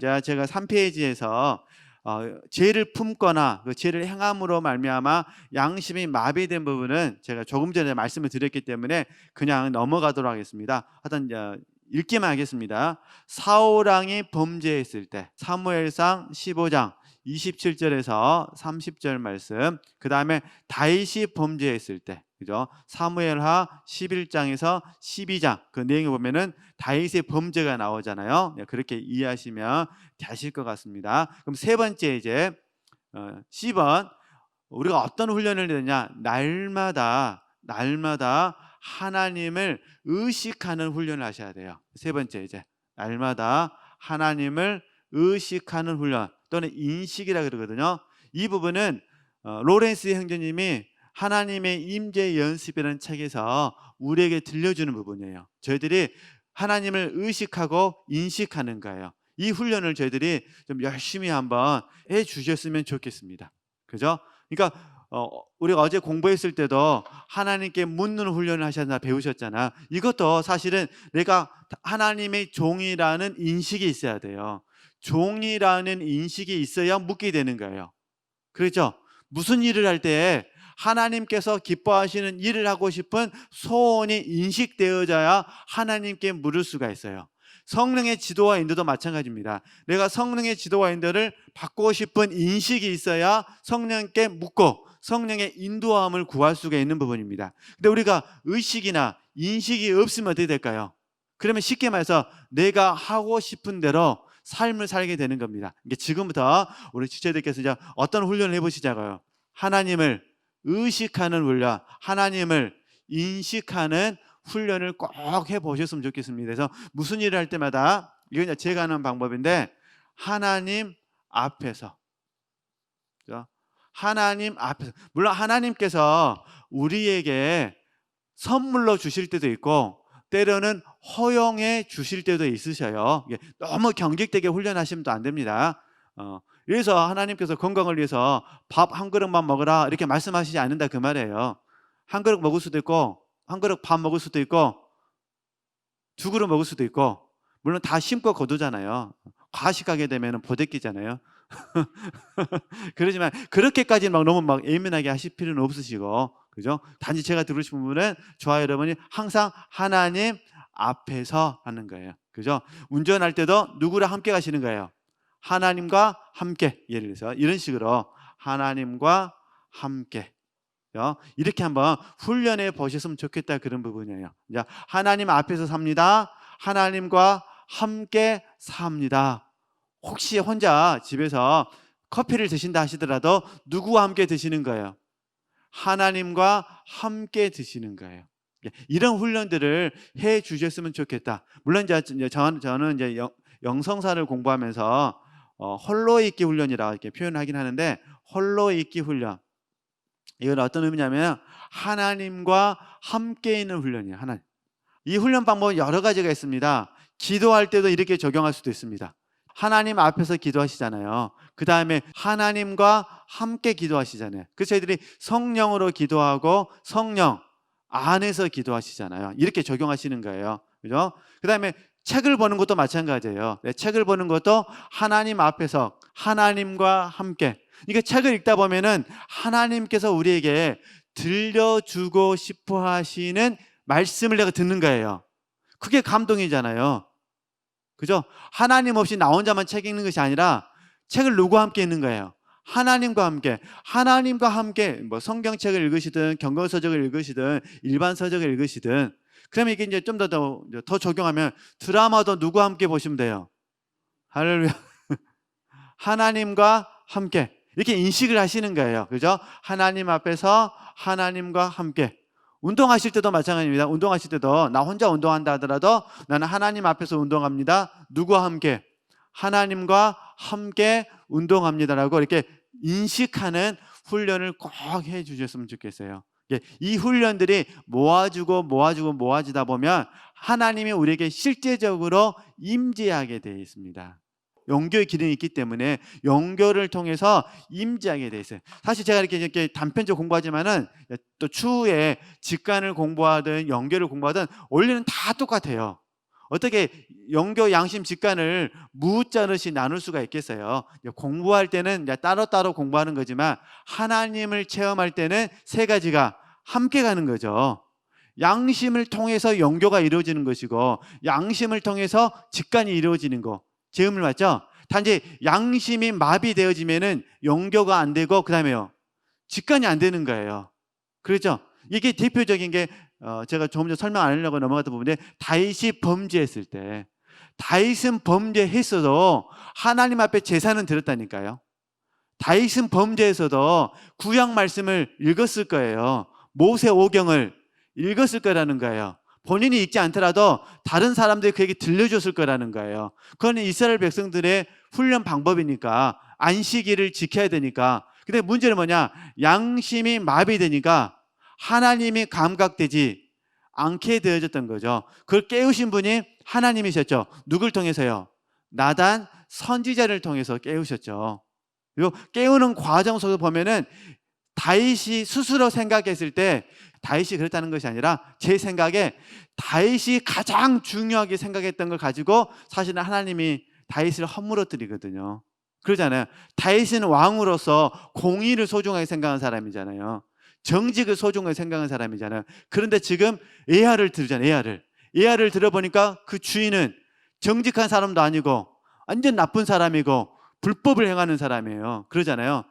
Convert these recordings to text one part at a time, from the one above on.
이제 제가 3페이지에서 죄를 품거나 그 죄를 행함으로 말미암아 양심이 마비된 부분은 제가 조금 전에 말씀을 드렸기 때문에 그냥 넘어가도록 하겠습니다. 하여튼 읽기만 하겠습니다. 사울왕이 범죄했을 때, 사무엘상 15장 27절에서 30절 말씀, 그 다음에 다윗이 범죄했을 때, 그죠? 사무엘하 11장에서 12장 그 내용에 보면은 다윗의 범죄가 나오잖아요. 그렇게 이해하시면 되실 것 같습니다. 그럼 세 번째 이제 C번, 우리가 어떤 훈련을 해야 되냐? 날마다 하나님을 의식하는 훈련을 하셔야 돼요. 세 번째 이제 날마다 하나님을 의식하는 훈련 또는 인식이라 그러거든요. 이 부분은 로렌스 형제님이 하나님의 임재 연습이라는 책에서 우리에게 들려주는 부분이에요. 저희들이 하나님을 의식하고 인식하는 거예요. 이 훈련을 저희들이 좀 열심히 한번 해 주셨으면 좋겠습니다. 그죠? 그러니까 우리가 어제 공부했을 때도 하나님께 묻는 훈련을 하셨나 배우셨잖아. 이것도 사실은 내가 하나님의 종이라는 인식이 있어야 돼요. 종이라는 인식이 있어야 묻게 되는 거예요. 그렇죠? 무슨 일을 할 때 하나님께서 기뻐하시는 일을 하고 싶은 소원이 인식되어져야 하나님께 물을 수가 있어요. 성령의 지도와 인도도 마찬가지입니다. 내가 성령의 지도와 인도를 받고 싶은 인식이 있어야 성령께 묻고 성령의 인도함을 구할 수가 있는 부분입니다. 근데 우리가 의식이나 인식이 없으면 어떻게 될까요? 그러면 쉽게 말해서 내가 하고 싶은 대로 삶을 살게 되는 겁니다. 이게 지금부터 우리 지체들께서 이제 어떤 훈련을 해보시자고요. 하나님을 의식하는 훈련, 하나님을 인식하는 훈련을 꼭 해보셨으면 좋겠습니다. 그래서 무슨 일을 할 때마다 이건 제가 하는 방법인데 하나님 앞에서, 하나님 앞에서, 물론 하나님께서 우리에게 선물로 주실 때도 있고 때로는 허용해 주실 때도 있으셔요. 너무 경직되게 훈련하시면 또 안 됩니다. 그래서 하나님께서 건강을 위해서 밥 한 그릇만 먹으라 이렇게 말씀하시지 않는다 그 말이에요. 한 그릇 먹을 수도 있고 한 그릇 밥 먹을 수도 있고 두 그릇 먹을 수도 있고, 물론 다 심고 거두잖아요. 과식하게 되면 보대끼잖아요. 그러지만 그렇게까지 너무 예민하게 하실 필요는 없으시고, 그죠? 단지 제가 들으신 부분은 저와 여러분이 항상 하나님 앞에서 하는 거예요. 그죠? 운전할 때도 누구랑 함께 가시는 거예요? 하나님과 함께. 예를 들어서 이런 식으로 하나님과 함께 이렇게 한번 훈련해 보셨으면 좋겠다 그런 부분이에요. 하나님 앞에서 삽니다. 하나님과 함께 삽니다. 혹시 혼자 집에서 커피를 드신다 하시더라도 누구와 함께 드시는 거예요? 하나님과 함께 드시는 거예요. 이런 훈련들을 해 주셨으면 좋겠다. 물론 저는 이제 영성사를 공부하면서 홀로 있기 훈련이라고 이렇게 표현하긴 하는데, 홀로 있기 훈련, 이건 어떤 의미냐면 하나님과 함께 있는 훈련이에요. 하나님. 이 훈련 방법은 여러 가지가 있습니다. 기도할 때도 이렇게 적용할 수도 있습니다. 하나님 앞에서 기도하시잖아요. 그 다음에 하나님과 함께 기도하시잖아요. 그래서 저희들이 성령으로 기도하고 성령 안에서 기도하시잖아요. 이렇게 적용하시는 거예요. 그죠? 그 다음에 책을 보는 것도 마찬가지예요. 책을 보는 것도 하나님 앞에서 하나님과 함께. 이게 책을 읽다 보면은 하나님께서 우리에게 들려주고 싶어 하시는 말씀을 내가 듣는 거예요. 그게 감동이잖아요. 그죠? 하나님 없이 나 혼자만 책 읽는 것이 아니라 책을 누구와 함께 읽는 거예요? 하나님과 함께. 하나님과 함께 뭐 성경책을 읽으시든 경건서적을 읽으시든 일반 서적을 읽으시든, 그러면 이게 이제 좀 더 적용하면 드라마도 누구와 함께 보시면 돼요? 할렐루야. 하나님과 함께. 이렇게 인식을 하시는 거예요. 그죠? 하나님 앞에서 하나님과 함께. 운동하실 때도 마찬가지입니다. 운동하실 때도 나 혼자 운동한다 하더라도 나는 하나님 앞에서 운동합니다. 누구와 함께? 하나님과 함께 운동합니다라고 이렇게 인식하는 훈련을 꼭 해주셨으면 좋겠어요. 이 훈련들이 모아지다 보면 하나님이 우리에게 실제적으로 임재하게 되어 있습니다. 영교의 기능이 있기 때문에 영교를 통해서 임재하게 돼 있어요. 사실 제가 이렇게 단편적 공부하지만은 또 추후에 직관을 공부하든 영교를 공부하든 원리는 다 똑같아요. 어떻게 영교, 양심, 직관을 무자릇이 나눌 수가 있겠어요? 공부할 때는 따로따로 공부하는 거지만 하나님을 체험할 때는 세 가지가 함께 가는 거죠. 양심을 통해서 영교가 이루어지는 것이고 양심을 통해서 직관이 이루어지는 거. 제 의미를 맞죠? 단지 양심이 마비되어지면은 영교가 안 되고 그다음에요. 직관이 안 되는 거예요. 그렇죠? 이게 대표적인 게 제가 조금 전 설명 안 하려고 넘어갔던 부분인데 다윗이 범죄했을 때 다윗은 범죄했어도 하나님 앞에 제사는 드렸다니까요. 다윗은 범죄에서도 구약 말씀을 읽었을 거예요. 모세오경을 읽었을 거라는 거예요. 본인이 읽지 않더라도 다른 사람들이 그에게 들려줬을 거라는 거예요. 그건 이스라엘 백성들의 훈련 방법이니까 안식일을 지켜야 되니까. 근데 문제는 뭐냐? 양심이 마비되니까 하나님이 감각되지 않게 되어졌던 거죠. 그걸 깨우신 분이 하나님이셨죠. 누굴 통해서요? 나단 선지자를 통해서 깨우셨죠. 그리고 깨우는 과정 속에서 보면은 다윗이 스스로 생각했을 때 다윗이 그랬다는 것이 아니라 제 생각에 다윗이 가장 중요하게 생각했던 걸 가지고 사실은 하나님이 다윗을 허물어뜨리거든요. 그러잖아요. 다윗은 왕으로서 공의를 소중하게 생각하는 사람이잖아요. 정직을 소중하게 생각하는 사람이잖아요. 그런데 지금 에하를 들잖아요. 에하를 들어보니까 그 주인은 정직한 사람도 아니고 완전 나쁜 사람이고 불법을 행하는 사람이에요. 그러잖아요.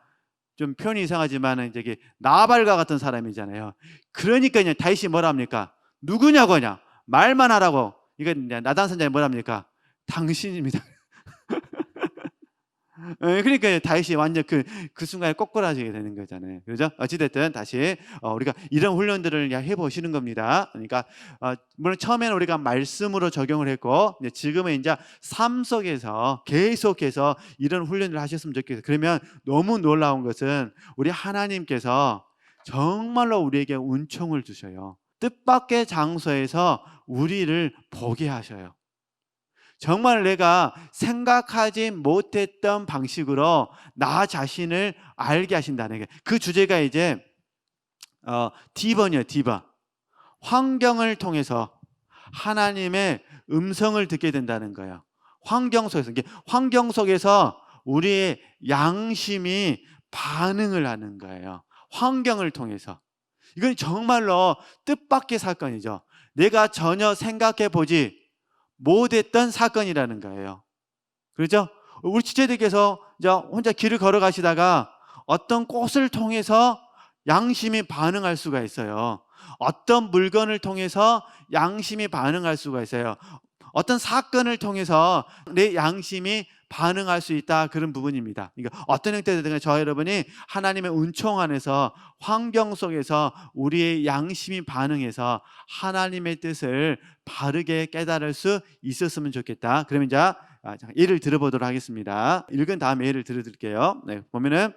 좀 표현이 이상하지만 이제 나발과 같은 사람이잖아요. 그러니까 다윗이 뭐라 합니까? 누구냐고 그냥 말만 하라고. 이거 나단 선자가 뭐라 합니까? 당신입니다. 그러니까 다윗이 완전 그 순간에 꼬꾸라지게 되는 거잖아요. 그렇죠? 어찌됐든 다시 우리가 이런 훈련들을 해보시는 겁니다. 그러니까 물론 처음에는 우리가 말씀으로 적용을 했고 지금은 이제 삶 속에서 계속해서 이런 훈련을 하셨으면 좋겠어요. 그러면 너무 놀라운 것은 우리 하나님께서 정말로 우리에게 은총을 주셔요. 뜻밖의 장소에서 우리를 보게 하셔요. 정말 내가 생각하지 못했던 방식으로 나 자신을 알게 하신다는 게 그 주제가 이제 D번이에요. D번. 환경을 통해서 하나님의 음성을 듣게 된다는 거예요. 환경 속에서 우리의 양심이 반응을 하는 거예요. 환경을 통해서. 이건 정말로 뜻밖의 사건이죠. 내가 전혀 생각해 보지 못했던 사건이라는 거예요. 그렇죠? 우리 지체들께서 혼자 길을 걸어가시다가 어떤 꽃을 통해서 양심이 반응할 수가 있어요. 어떤 물건을 통해서 양심이 반응할 수가 있어요. 어떤 사건을 통해서 내 양심이 반응할 수 있다, 그런 부분입니다. 그러니까 어떤 형태든 저와 여러분이 하나님의 은총 안에서 환경 속에서 우리의 양심이 반응해서 하나님의 뜻을 바르게 깨달을 수 있었으면 좋겠다. 그러면 이제 예를 들어보도록 하겠습니다. 읽은 다음에 예를 들어드릴게요. 네, 보면은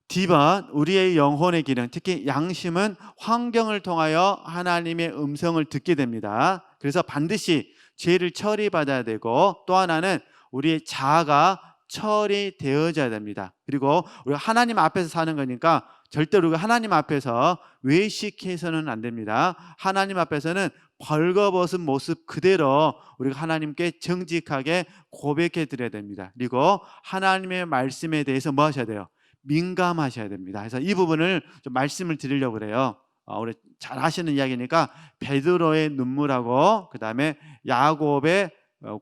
D번, 우리의 영혼의 기능, 특히 양심은 환경을 통하여 하나님의 음성을 듣게 됩니다. 그래서 반드시 죄를 처리받아야 되고, 또 하나는 우리의 자아가 처리되어져야 됩니다. 그리고 우리가 하나님 앞에서 사는 거니까 절대로 우리가 하나님 앞에서 외식해서는 안 됩니다. 하나님 앞에서는 벌거벗은 모습 그대로 우리가 하나님께 정직하게 고백해 드려야 됩니다. 그리고 하나님의 말씀에 대해서 뭐 하셔야 돼요? 민감하셔야 됩니다. 그래서 이 부분을 좀 말씀을 드리려고 그래요. 우리 잘 하시는 이야기니까 베드로의 눈물하고 그 다음에 야곱의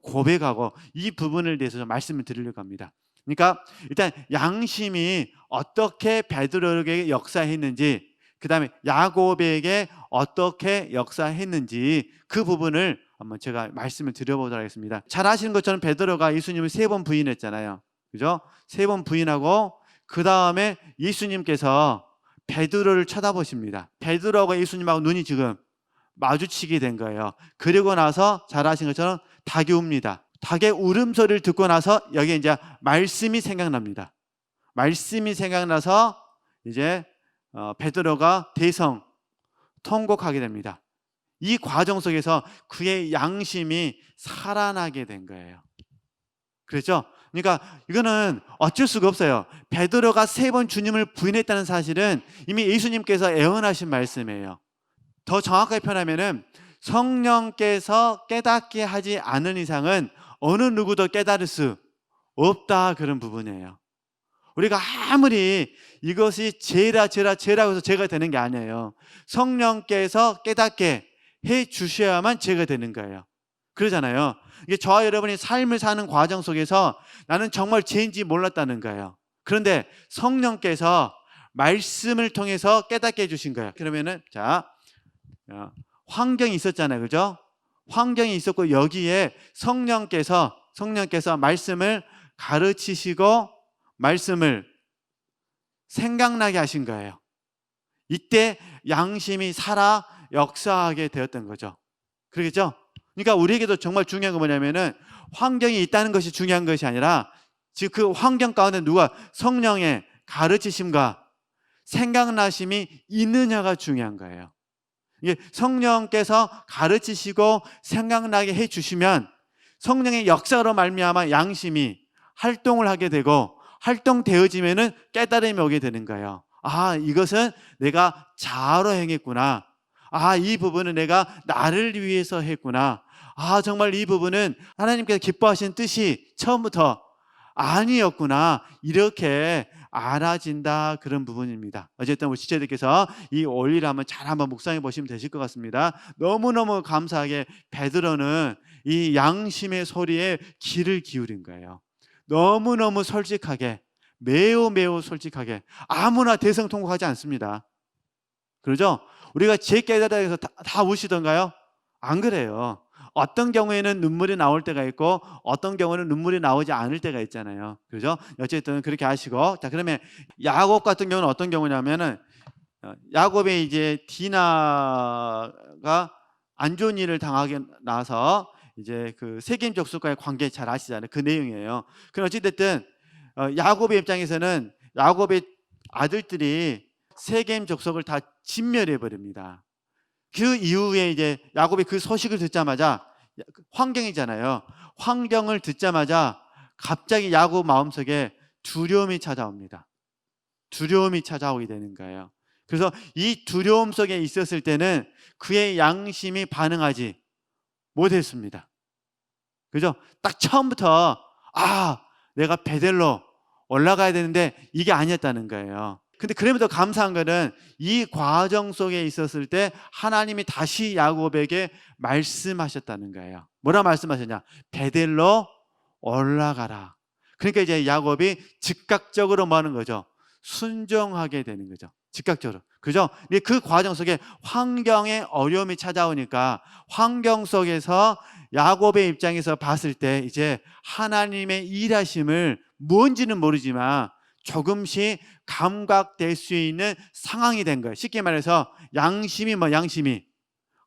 고백하고 이 부분을 대해서 좀 말씀을 드리려고 합니다. 그러니까 일단 양심이 어떻게 베드로에게 역사했는지, 그 다음에 야곱에게 어떻게 역사했는지 그 부분을 한번 제가 말씀을 드려보도록 하겠습니다. 잘 아시는 것처럼 베드로가 예수님을 3번 부인했잖아요. 그죠? 3번 부인하고 그 다음에 예수님께서 베드로를 쳐다보십니다. 베드로가 예수님하고 눈이 지금 마주치게 된 거예요. 그리고 나서 잘 아시는 것처럼 닭이 웁니다. 닭의 울음소리를 듣고 나서 여기에 이제 말씀이 생각납니다. 말씀이 생각나서 이제 베드로가 대성 통곡하게 됩니다. 이 과정 속에서 그의 양심이 살아나게 된 거예요. 그렇죠? 그러니까 이거는 어쩔 수가 없어요. 베드로가 3번 주님을 부인했다는 사실은 이미 예수님께서 예언하신 말씀이에요. 더 정확하게 표현하면은 성령께서 깨닫게 하지 않은 이상은 어느 누구도 깨달을 수 없다, 그런 부분이에요. 우리가 아무리 이것이 죄라고 해서 죄가 되는 게 아니에요. 성령께서 깨닫게 해 주셔야만 죄가 되는 거예요. 그러잖아요. 이게 저와 여러분이 삶을 사는 과정 속에서 나는 정말 죄인지 몰랐다는 거예요. 그런데 성령께서 말씀을 통해서 깨닫게 해주신 거예요. 그러면은 환경이 있었잖아요, 그죠? 환경이 있었고 여기에 성령께서 말씀을 가르치시고 말씀을 생각나게 하신 거예요. 이때 양심이 살아 역사하게 되었던 거죠. 그러겠죠? 그러니까 우리에게도 정말 중요한 건 뭐냐면은 환경이 있다는 것이 중요한 것이 아니라 지금 그 환경 가운데 누가 성령의 가르치심과 생각나심이 있느냐가 중요한 거예요. 이게 성령께서 가르치시고 생각나게 해주시면 성령의 역사로 말미암아 양심이 활동을 하게 되고 활동되어지면은 깨달음이 오게 되는 거예요. 아, 이것은 내가 자아로 행했구나. 아, 이 부분은 내가 나를 위해서 했구나. 아, 정말 이 부분은 하나님께서 기뻐하신 뜻이 처음부터 아니었구나. 이렇게 알아진다, 그런 부분입니다. 어쨌든 우리 지체들께서 이 원리를 한번 묵상해 보시면 되실 것 같습니다. 너무너무 감사하게 베드로는 이 양심의 소리에 귀를 기울인 거예요. 너무너무 솔직하게, 매우 솔직하게, 아무나 대성통곡하지 않습니다. 그러죠? 우리가 죄 깨달아 해서 다 우시던가요? 안 그래요. 어떤 경우에는 눈물이 나올 때가 있고 어떤 경우는 눈물이 나오지 않을 때가 있잖아요. 그죠? 어쨌든 그렇게 하시고, 자, 그러면 야곱 같은 경우는 어떤 경우냐면은 야곱의 이제 디나가 안 좋은 일을 당하게 나서 이제 그 세겜 족속과의 관계 잘 아시잖아요. 그 내용이에요. 그럼 어찌됐든 야곱의 입장에서는 야곱의 아들들이 세겜 족속을 다 진멸해 버립니다. 그 이후에 이제 야곱이 그 소식을 듣자마자, 환경이잖아요. 환경을 듣자마자 갑자기 야곱 마음속에 두려움이 찾아옵니다. 두려움이 찾아오게 되는 거예요. 그래서 이 두려움 속에 있었을 때는 그의 양심이 반응하지 못했습니다. 그죠? 딱 처음부터 내가 베델로 올라가야 되는데 이게 아니었다는 거예요. 근데 그럼에도 감사한 거는 이 과정 속에 있었을 때 하나님이 다시 야곱에게 말씀하셨다는 거예요. 뭐라 말씀하셨냐? 베델로 올라가라. 그러니까 이제 야곱이 즉각적으로 뭐 하는 거죠? 순종하게 되는 거죠. 즉각적으로. 그죠? 그 과정 속에 환경에 어려움이 찾아오니까 환경 속에서 야곱의 입장에서 봤을 때 이제 하나님의 일하심을 뭔지는 모르지만 조금씩 감각될 수 있는 상황이 된 거예요. 쉽게 말해서 양심이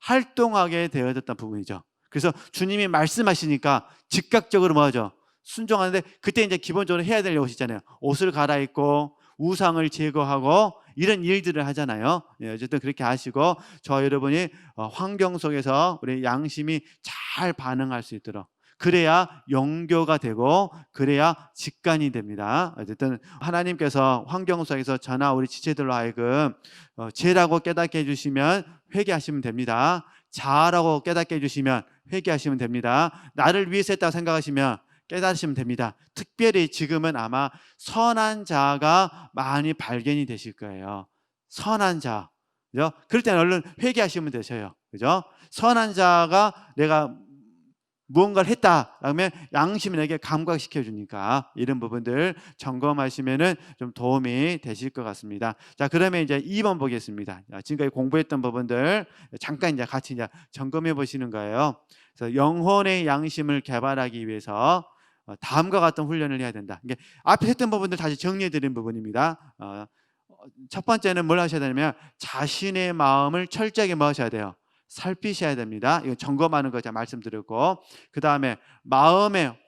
활동하게 되어졌던 부분이죠. 그래서 주님이 말씀하시니까 즉각적으로 뭐하죠? 순종하는데, 그때 이제 기본적으로 해야 될 것이 있잖아요. 옷을 갈아입고 우상을 제거하고 이런 일들을 하잖아요. 어쨌든 그렇게 하시고 저 여러분이 환경 속에서 우리 양심이 잘 반응할 수 있도록, 그래야 영교가 되고 그래야 직관이 됩니다. 어쨌든 하나님께서 환경 속에서 저나 우리 지체들로 하여금 죄라고 깨닫게 해주시면 회개하시면 됩니다. 자아라고 깨닫게 해주시면 회개하시면 됩니다. 나를 위해서 했다고 생각하시면 깨달으시면 됩니다. 특별히 지금은 아마 선한 자가 많이 발견이 되실 거예요. 선한 자, 그죠? 그럴 때는 얼른 회개하시면 되셔요. 그죠? 선한 자가 내가 무언가를 했다 그러면 양심이 내게 감각시켜 주니까 이런 부분들 점검하시면은 좀 도움이 되실 것 같습니다. 자, 그러면 이제 2번 보겠습니다. 지금까지 공부했던 부분들 잠깐 이제 같이 이제 점검해 보시는 거예요. 그래서 영혼의 양심을 개발하기 위해서 다음과 같은 훈련을 해야 된다. 이게 앞에 했던 부분들 다시 정리해 드린 부분입니다. 첫 번째는 뭘 하셔야 되냐면 자신의 마음을 철저하게 뭐 하셔야 돼요? 살피셔야 됩니다. 이거 점검하는 거 제가 말씀드렸고, 그 다음에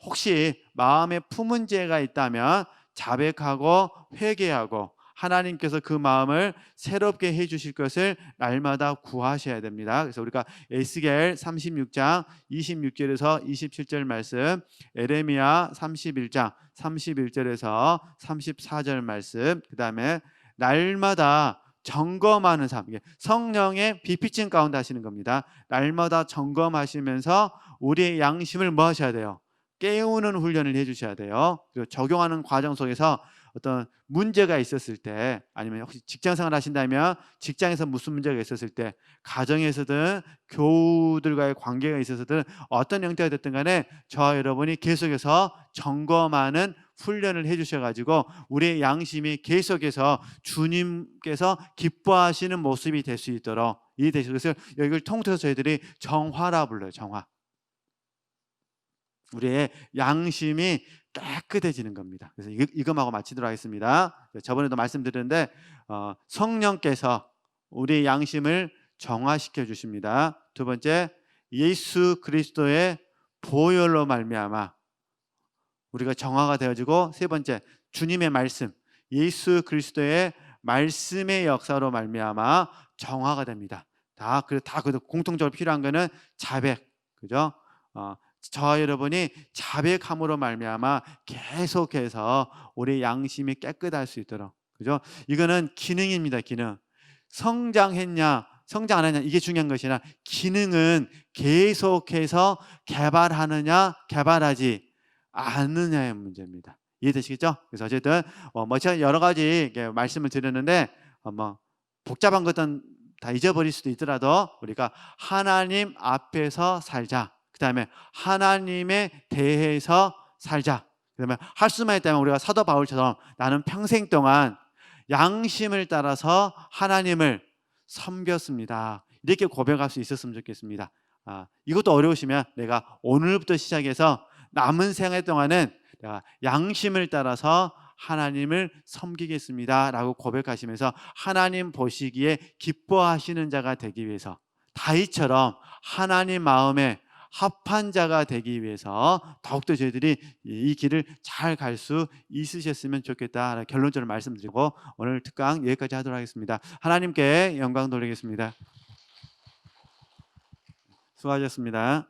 혹시 마음에 품은 죄가 있다면 자백하고 회개하고 하나님께서 그 마음을 새롭게 해주실 것을 날마다 구하셔야 됩니다. 그래서 우리가 에스겔 36장 26절에서 27절 말씀, 에레미야 31장 31절에서 34절 말씀, 그 다음에 날마다 점검하는 삶, 이게 성령의 비피칭 가운데 하시는 겁니다. 날마다 점검하시면서 우리의 양심을 뭐 하셔야 돼요? 깨우는 훈련을 해주셔야 돼요. 그리고 적용하는 과정 속에서 어떤 문제가 있었을 때, 아니면 혹시 직장생활 하신다면 직장에서 무슨 문제가 있었을 때, 가정에서든 교우들과의 관계가 있어서든 어떤 형태가 됐든 간에 저와 여러분이 계속해서 점검하는 훈련을 해주셔가지고 우리의 양심이 계속해서 주님께서 기뻐하시는 모습이 될 수 있도록 이해되시죠? 그래서 여기를 통틀어서 저희들이 정화라 불러요. 정화. 우리의 양심이 깨끗해지는 겁니다. 그래서 이것하고 마치도록 하겠습니다. 저번에도 말씀드렸는데 성령께서 우리의 양심을 정화시켜 주십니다. 두 번째, 예수 그리스도의 보혈로 말미암아 우리가 정화가 되어지고, 세 번째, 주님의 말씀, 예수 그리스도의 말씀의 역사로 말미암아 정화가 됩니다. 다 공통적으로 필요한 거는 자백, 그죠? 저와 여러분이 자백함으로 말미암아 계속해서 우리 양심이 깨끗할 수 있도록, 그죠? 이거는 기능입니다. 기능. 성장했냐 성장 안 하냐 이게 중요한 것이 아니라 기능은 계속해서 개발하느냐 개발하지 않느냐의 문제입니다. 이해되시겠죠? 그래서 어쨌든 제가 여러 가지 말씀을 드렸는데 복잡한 것은 다 잊어버릴 수도 있더라도 우리가 하나님 앞에서 살자. 그 다음에 하나님에 대해서 살자. 그 다음에 할 수만 있다면 우리가 사도 바울처럼 나는 평생 동안 양심을 따라서 하나님을 섬겼습니다. 이렇게 고백할 수 있었으면 좋겠습니다. 이것도 어려우시면 내가 오늘부터 시작해서 남은 생애 동안은 내가 양심을 따라서 하나님을 섬기겠습니다 라고 고백하시면서 하나님 보시기에 기뻐하시는 자가 되기 위해서 다윗처럼 하나님 마음에 합한 자가 되기 위해서 더욱더 저희들이 이 길을 잘 갈 수 있으셨으면 좋겠다 결론적으로 말씀드리고 오늘 특강 여기까지 하도록 하겠습니다. 하나님께 영광 돌리겠습니다. 수고하셨습니다.